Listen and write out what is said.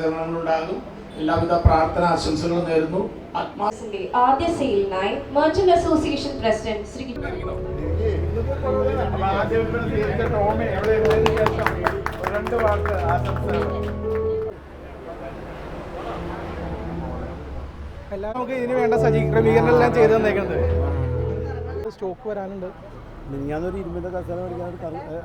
സഹകരണങ്ങളുണ്ടാകും. എല്ലാവിധ പ്രാർത്ഥന ആശംസകളും നേരുന്നു. ആദ്യ സെയിലിനായി മെർച്ചന്റ് അസോസിയേഷൻ പ്രസിഡന്റ് ശ്രീ നമുക്ക് ഇതിന് വേണ്ട ക്രമീകരണം എല്ലാം ചെയ്ത് തന്നേക്കുന്നത്. സ്റ്റോക്ക് വരാനുണ്ട്. ഞാനൊരു 20 കസേര മേടിക്കാനായിട്ട്